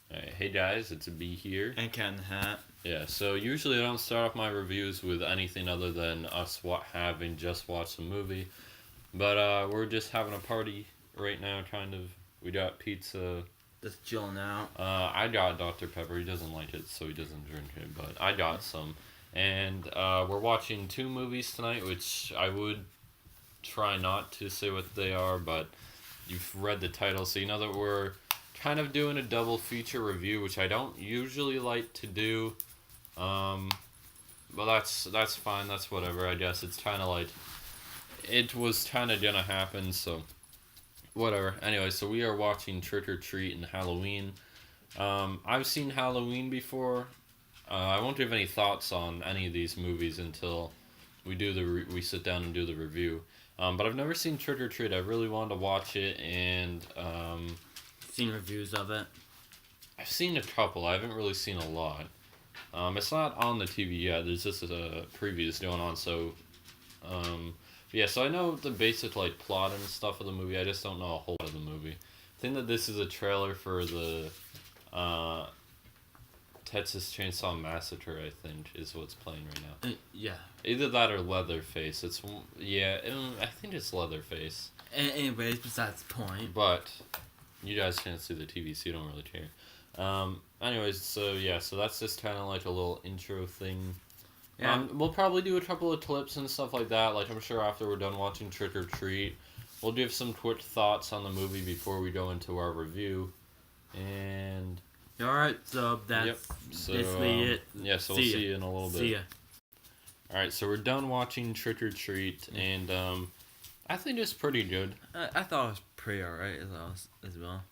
Alright, hey guys, it's a B here. And Cat in the Hat. Yeah, so usually I don't start off my reviews with anything other than us having just watched a movie. But we're just having a party right now, kind of. We got pizza. Just chilling out. I got Dr. Pepper. He doesn't like it, so he doesn't drink it, but I got some. And we're watching two movies tonight, which I would try not to say what they are, but you've read the title, so you know that we're kind of doing a double feature review, which I don't usually like to do. But that's fine. That's whatever. I guess it's kind of like it was kind of gonna happen, so whatever. Anyway, so we are watching Trick or Treat and Halloween. I've seen Halloween before. I won't give any thoughts on any of these movies until we do we sit down and do the review. But I've never seen Trick or Treat. I really wanted to watch it, and Seen reviews of it. I've seen a couple. I haven't really seen a lot. It's not on the TV yet. There's just a previews going on. So, yeah. So I know the basic like plot and stuff of the movie. I just don't know a whole lot of the movie. I think that this is a trailer for the Texas Chainsaw Massacre. I think is what's playing right now. Yeah. Either that or Leatherface. I think it's Leatherface. Anyways, besides the point. But you guys can't see the TV, so you don't really care. Anyways, so yeah, so that's just kind of like a little intro thing. Yeah. We'll probably do a couple of clips and stuff like that. Like I'm sure after we're done watching Trick or Treat, we'll give some quick thoughts on the movie before we go into our review. And Alright, so that's basically it. Yeah, so we'll see you in a little bit. See ya. Alright, so we're done watching Trick or Treat, and I think it's pretty good. I thought it was pretty alright as well.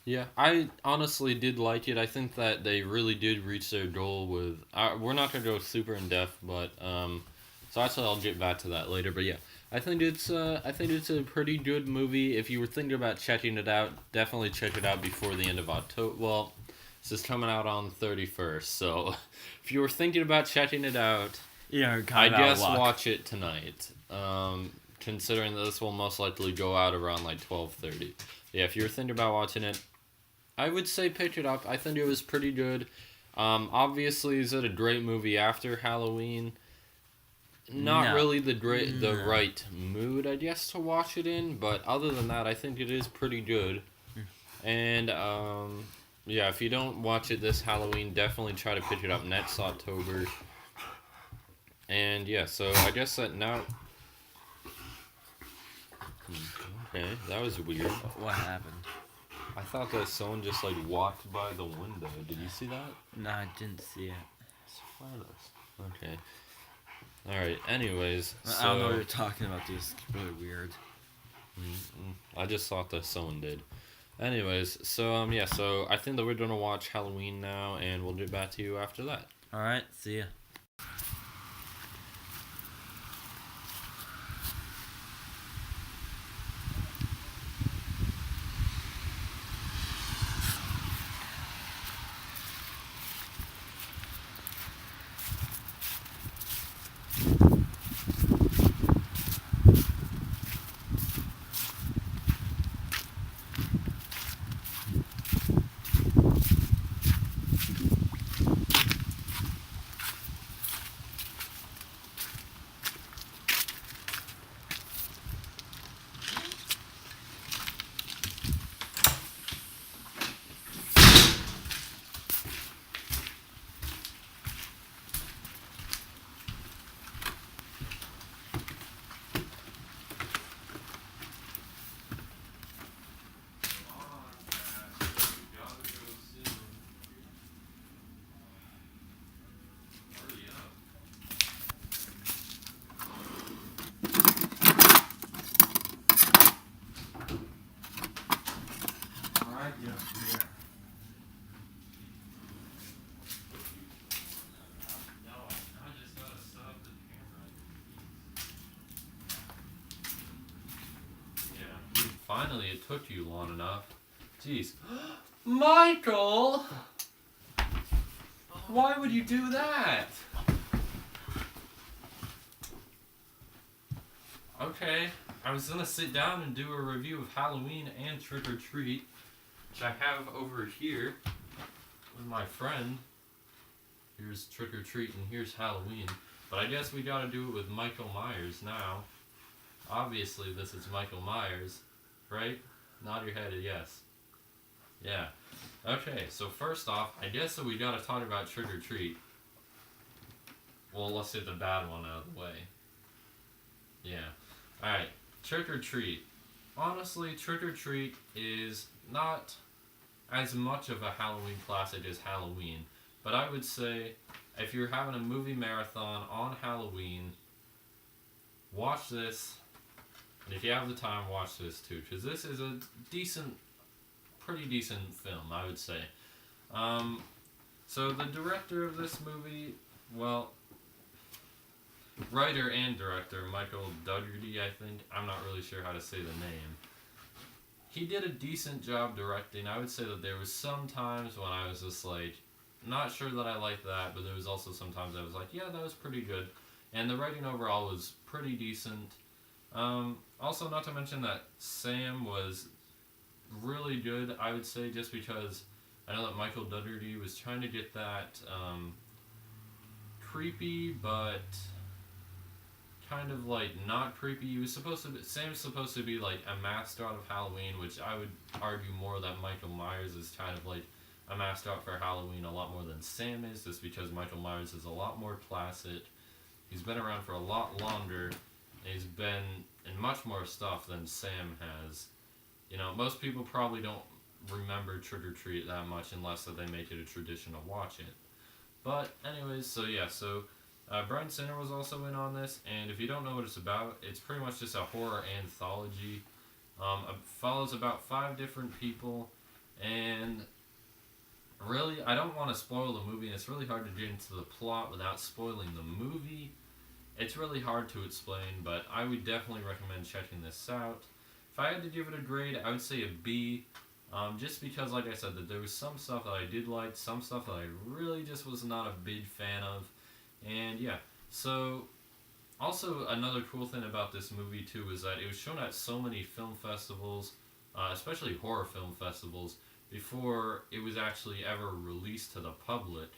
Yeah, I honestly did like it. I think that they really did reach their goal with... we're not going to go super in-depth, but... so actually I'll get back to that later, but yeah. I think it's a pretty good movie. If you were thinking about checking it out, definitely check it out before the end of October. Well, this is coming out on 31st, so... if you were thinking about checking it out, Yeah, I guess watch it tonight. Considering that this will most likely go out around like 12:30. Yeah, if you're thinking about watching it, I would say pick it up. I think it was pretty good. Obviously, is it a great movie after Halloween? Not really the right mood, I guess, to watch it in. But other than that, I think it is pretty good. And yeah, if you don't watch it this Halloween, definitely try to pick it up next October. And yeah, so I guess that now. Okay, that was weird. What happened? I thought that someone just like walked by the window. Did you see that? No, I didn't see it. Okay. Alright, anyways. I don't know what you're talking about, dude. It's really weird. I just thought that someone did. Anyways, so yeah, so I think that we're gonna watch Halloween now, and we'll get back to you after that. Alright, see ya. Finally, it took you long enough. Jeez. Michael! Why would you do that? Okay, I was gonna sit down and do a review of Halloween and Trick or Treat, which I have over here. my friend. Here's Trick or Treat and here's Halloween. But I guess we gotta do it with Michael Myers now. Obviously, this is Michael Myers, right? Nod your head a yes. Yeah. Okay, so first off, I guess that we gotta talk about Trick or Treat. Well, let's get the bad one out of the way. Yeah. Alright, Trick or Treat. Honestly, Trick or Treat is not as much of a Halloween classic as Halloween. But I would say, if you're having a movie marathon on Halloween, watch this. And if you have the time, watch this too. Because this is a pretty decent film, I would say. So the director of this movie, well, writer and director, Michael Dougherty, I think. I'm not really sure how to say the name. He did a decent job directing. I would say that there was some times when I was just like, not sure that I liked that, but there was also sometimes I was like, yeah, that was pretty good. And the writing overall was pretty decent. Also, not to mention that Sam was really good, I would say, just because I know that Michael Dougherty was trying to get that creepy, but kind of like not creepy. Sam's supposed to be like a mascot of Halloween, which I would argue more that Michael Myers is kind of like a mascot for Halloween a lot more than Sam is, just because Michael Myers is a lot more classic. He's been around for a lot longer, and he's been in much more stuff than Sam has. You know, most people probably don't remember Trick or Treat that much unless that they make it a tradition to watch it. But anyways, so Bryan Singer was also in on this, and if you don't know what it's about, it's pretty much just a horror anthology. It follows about 5 different people, and really, I don't want to spoil the movie, and it's really hard to get into the plot without spoiling the movie. It's really hard to explain, but I would definitely recommend checking this out. If I had to give it a grade, I would say a B, just because, like I said, that there was some stuff that I did like, some stuff that I really just was not a big fan of, and yeah. So, also another cool thing about this movie too is that it was shown at so many film festivals, especially horror film festivals, before it was actually ever released to the public.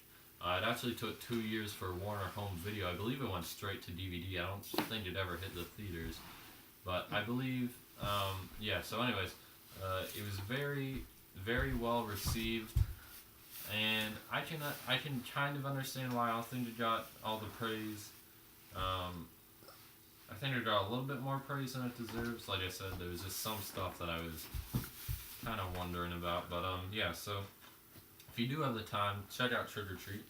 It actually took 2 years for Warner Home Video. I believe it went straight to DVD. I don't think it ever hit the theaters. But I believe, so anyways, it was very, very well received. And I can kind of understand why I don't think it got all the praise. I think it got a little bit more praise than it deserves. Like I said, there was just some stuff that I was kind of wondering about, but so if you do have the time, check out Trick or Treat.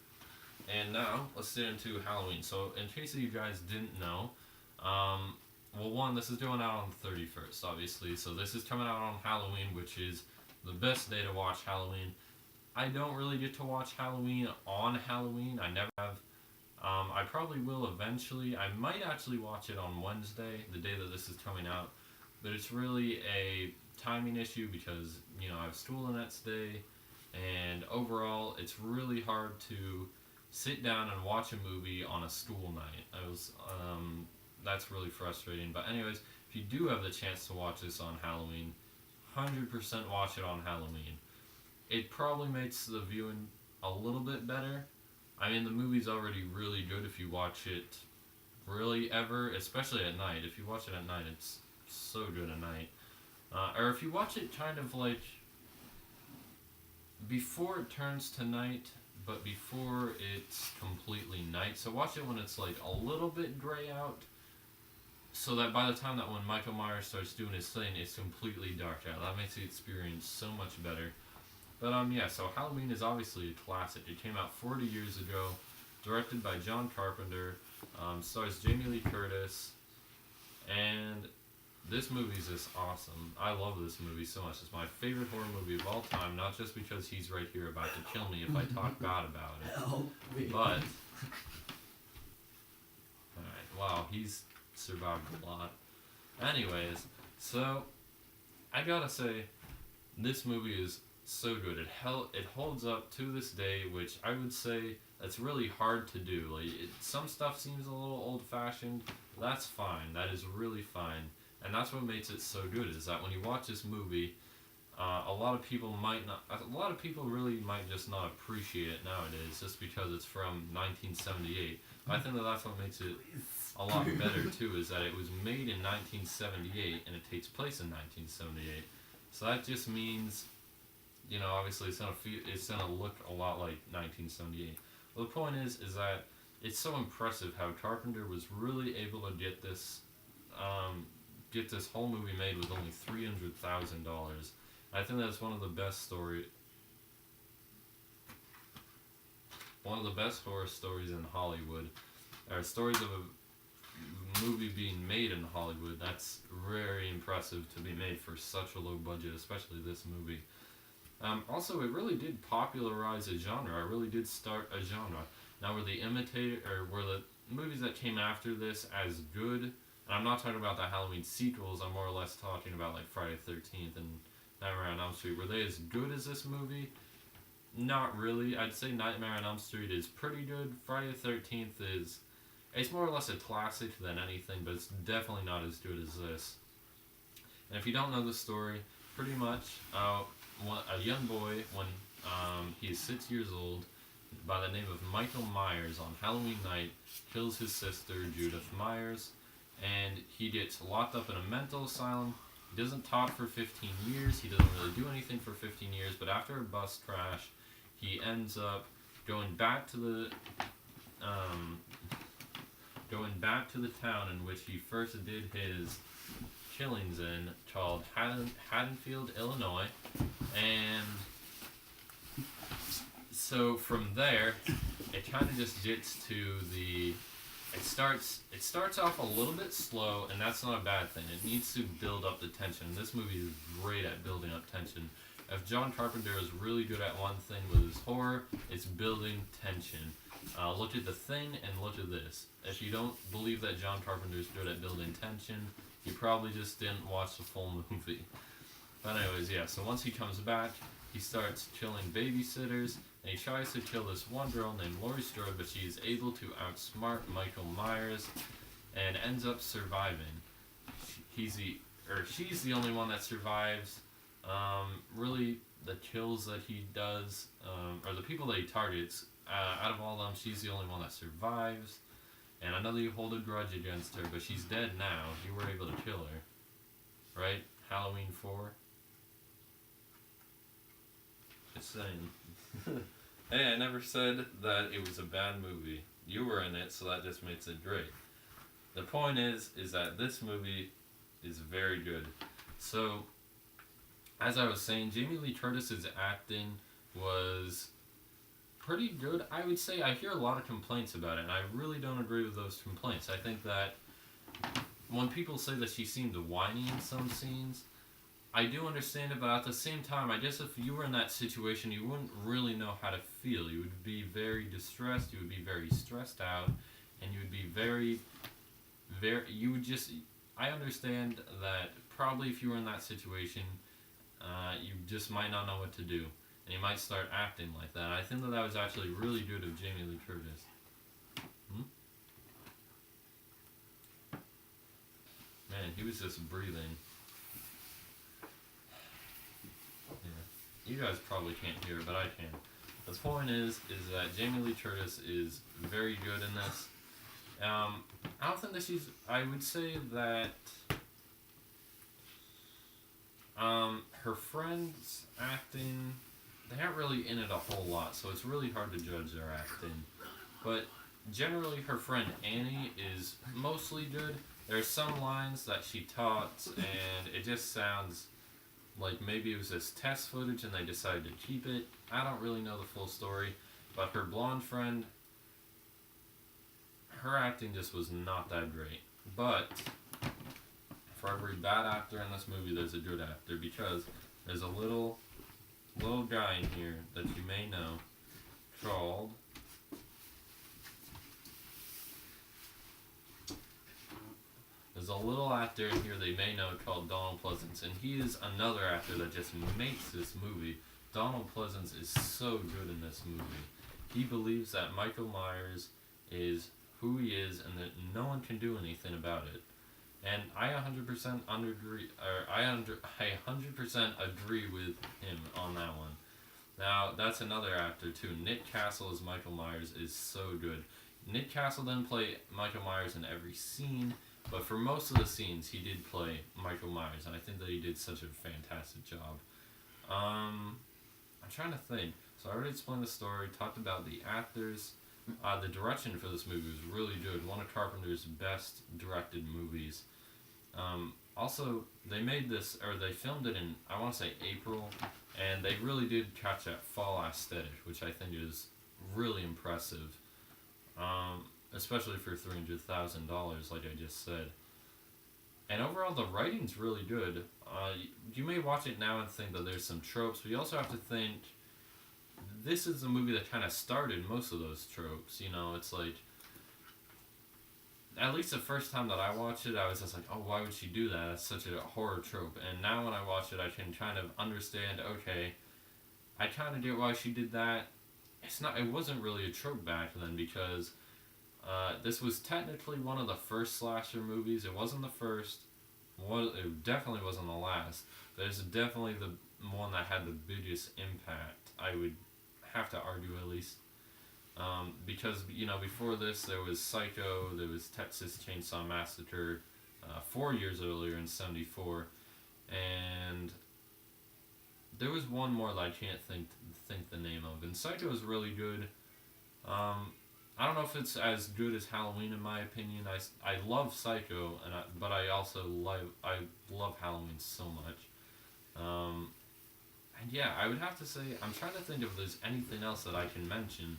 And now let's get into Halloween. So in case you guys didn't know, this is going out on the 31st, obviously. So this is coming out on Halloween, which is the best day to watch Halloween. I don't really get to watch Halloween on Halloween. I never have. I probably will eventually. I might actually watch it on Wednesday, the day that this is coming out. But it's really a timing issue because, I have school the next day, and overall it's really hard to sit down and watch a movie on a school night. That's really frustrating. But anyways, if you do have the chance to watch this on Halloween, 100% watch it on Halloween. It probably makes the viewing a little bit better. I mean, the movie's already really good if you watch it really ever, especially at night. If you watch it at night, it's so good at night. Or if you watch it kind of like before it turns to night, but before it's completely night. So watch it when it's like a little bit gray out, so that by the time that when Michael Myers starts doing his thing, it's completely dark out. That makes the experience so much better. But so Halloween is obviously a classic. It came out 40 years ago, directed by John Carpenter, stars Jamie Lee Curtis, and this movie is just awesome. I love this movie so much. It's my favorite horror movie of all time, not just because he's right here about to kill me if I talk bad about it. Help me. But, alright, wow, he's survived a lot. Anyways, so, I gotta say, this movie is so good. It holds up to this day, which I would say that's really hard to do. Like, some stuff seems a little old-fashioned. That's fine. That is really fine. And that's what makes it so good, is that when you watch this movie, A lot of people might not. A lot of people really might just not appreciate it nowadays, just because it's from 1978. I think that that's what makes it a lot better too. Is that it was made in 1978 and it takes place in 1978. So that just means, obviously it's gonna look a lot like 1978. Well, the point is that it's so impressive how Carpenter was really able to get this whole movie made with only $300,000. I think that's one of the best horror stories in Hollywood, or stories of a movie being made in Hollywood. That's very impressive to be made for such a low budget, especially this movie. Also, it really did popularize a genre. It really did start a genre. Now, were the movies that came after this as good? And I'm not talking about the Halloween sequels. I'm more or less talking about like Friday the 13th and Nightmare on Elm Street. Were they as good as this movie? Not really. I'd say Nightmare on Elm Street is pretty good. Friday the 13th it's more or less a classic than anything, but it's definitely not as good as this. And if you don't know the story, pretty much a young boy, when he is 6 years old, by the name of Michael Myers, on Halloween night, kills his sister, Judith Myers, and he gets locked up in a mental asylum. He doesn't talk for 15 years. He doesn't really do anything for 15 years, but after a bus crash, he ends up going back to the town in which he first did his killings in, called Haddonfield, Illinois, and so from there, it kind of just gets to It starts off a little bit slow, and that's not a bad thing. It needs to build up the tension. This movie is great at building up tension. If John Carpenter is really good at one thing with his horror, it's building tension. Look at The Thing and look at this. If you don't believe that John Carpenter is good at building tension, you probably just didn't watch the full movie. But anyways, yeah, so once he comes back, he starts killing babysitters, and he tries to kill this one girl named Laurie Strode, but she is able to outsmart Michael Myers and ends up surviving. She's the only one that survives. Really, the kills that he does, or the people that he targets, out of all of them, she's the only one that survives. And I know that you hold a grudge against her, but she's dead now. You were able to kill her. Right? Halloween 4? Just saying. Hey, I never said that it was a bad movie. You were in it, so that just makes it great. The point is that this movie is very good. So, as I was saying, Jamie Lee Curtis's acting was pretty good. I would say I hear a lot of complaints about it, and I really don't agree with those complaints. I think that when people say that she seemed whiny in some scenes, I do understand it, but at the same time, I guess if you were in that situation, you wouldn't really know how to feel. You would be very distressed, you would be very stressed out, and you would be I understand that probably if you were in that situation, you just might not know what to do, and you might start acting like that. I think that was actually really good of Jamie Lee Curtis. Man, he was just breathing. You guys probably can't hear it, but I can. The point is that Jamie Lee Curtis is very good in this. I don't think that I would say that her friends acting, they aren't really in it a whole lot, so it's really hard to judge their acting. But generally, her friend Annie is mostly good. There are some lines that she talks, and it just sounds like maybe it was just test footage and they decided to keep it. I don't really know the full story, but her blonde friend, her acting just was not that great. But for every bad actor in this movie, there's a good actor, because there's a little guy in here that you may know called There's a little actor in here they may know called Donald Pleasance, and he is another actor that just makes this movie. Donald Pleasance is so good in this movie. He believes that Michael Myers is who he is and that no one can do anything about it. And I 100% agree, or I 100% agree with him on that one. Now that's another actor too. Nick Castle as Michael Myers is so good. Nick Castle didn't play Michael Myers in every scene, but for most of the scenes he did play Michael Myers, and I think that he did such a fantastic job. I'm trying to think. So I already explained the story, talked about the actors. The direction for this movie was really good. One of Carpenter's best directed movies. Also, they made this, or they filmed it in, I want to say April, and they really did catch that fall aesthetic, which I think is really impressive. Especially for $300,000, like I just said. And overall, the writing's really good. You may watch it now and think that there's some tropes, but you also have to think this is the movie that kind of started most of those tropes. You know, it's like, at least the first time that I watched it, I was just like, oh, why would she do that? That's such a horror trope. And now when I watch it, I can kind of understand, okay, I kind of get why she did that. It wasn't really a trope back then because this was technically one of the first slasher movies. It wasn't the first. It definitely wasn't the last. There's definitely the one that had the biggest impact. I would have to argue at least. Because, you know, before this there was Psycho, there was Texas Chainsaw Massacre 4 years earlier in 74, and there was one more that I can't think the name of. And Psycho is really good. I don't know if it's as good as Halloween in my opinion. I love Psycho, but I also love Halloween so much. And yeah, I would have to say I'm trying to think if there's anything else that I can mention,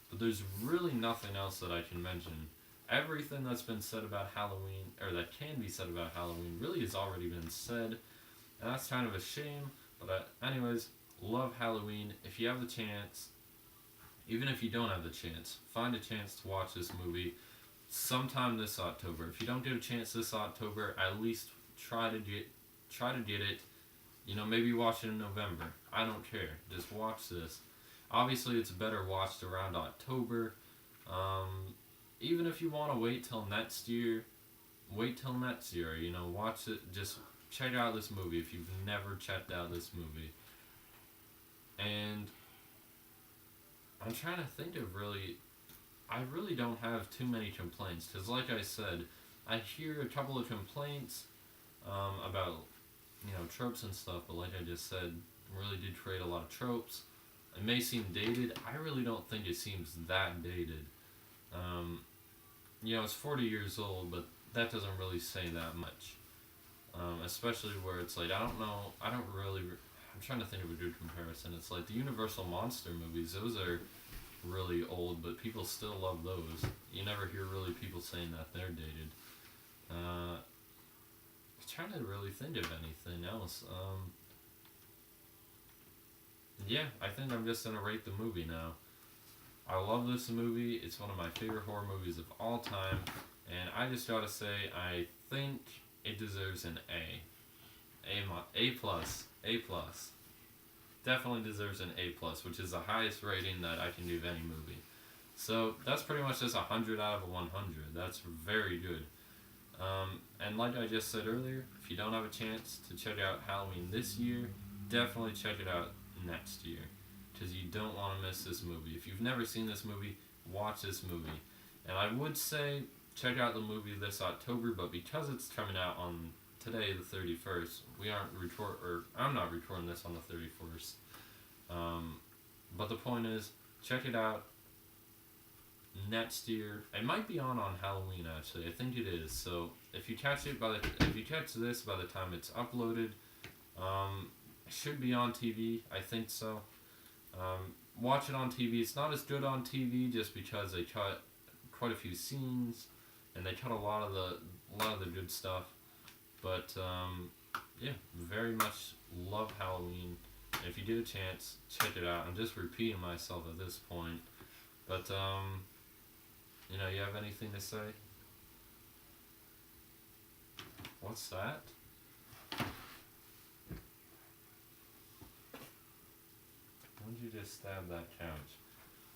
but there's really nothing else that I can mention. Everything that's been said about Halloween, or that can be said about Halloween, really has already been said, and that's kind of a shame. But anyways, love Halloween. If you have the chance, even if you don't have the chance, find a chance to watch this movie sometime this October. If you don't get a chance this October, at least try to get it. You know, maybe watch it in November. I don't care. Just watch this. Obviously, it's better watched around October. Even if you want to wait till next year, wait till next year. You know, watch it. Just check out this movie if you've never checked out this movie. And I'm trying to think of I really don't have too many complaints because, like I said, I hear a couple of complaints about, you know, tropes and stuff, but like I just said, really did create a lot of tropes. It may seem dated. I really don't think it seems that dated. You know, it's 40 years old, but that doesn't really say that much. Especially where it's like, I'm trying to think of a good comparison. It's like the Universal Monster movies, those are really old, but people still love those. You never hear really people saying that they're dated. I'm trying to really think of anything else. Yeah, I think I'm just gonna rate the movie now. I love this movie. It's one of my favorite horror movies of all time, and I just gotta say, I think it deserves an A. A plus. A plus. Definitely deserves an A plus, which is the highest rating that I can give any movie. So that's pretty much just 100 out of 100. That's very good. And like I just said earlier, if you don't have a chance to check out Halloween this year, definitely check it out next year, because you don't want to miss this movie. If you've never seen this movie, watch this movie. And I would say check out the movie this October, but because it's coming out on today, the 31st, I'm not recording this on the 31st. But the point is, check it out next year. It might be on Halloween actually. I think it is. So if you catch this by the time it's uploaded, it should be on TV. I think so. Watch it on TV. It's not as good on TV just because they cut quite a few scenes and they cut a lot of the good stuff. But yeah, very much love Halloween. And if you get a chance, check it out. I'm just repeating myself at this point. But you know, you have anything to say? What's that? Why don't you just stab that couch?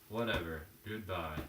Whatever. Goodbye.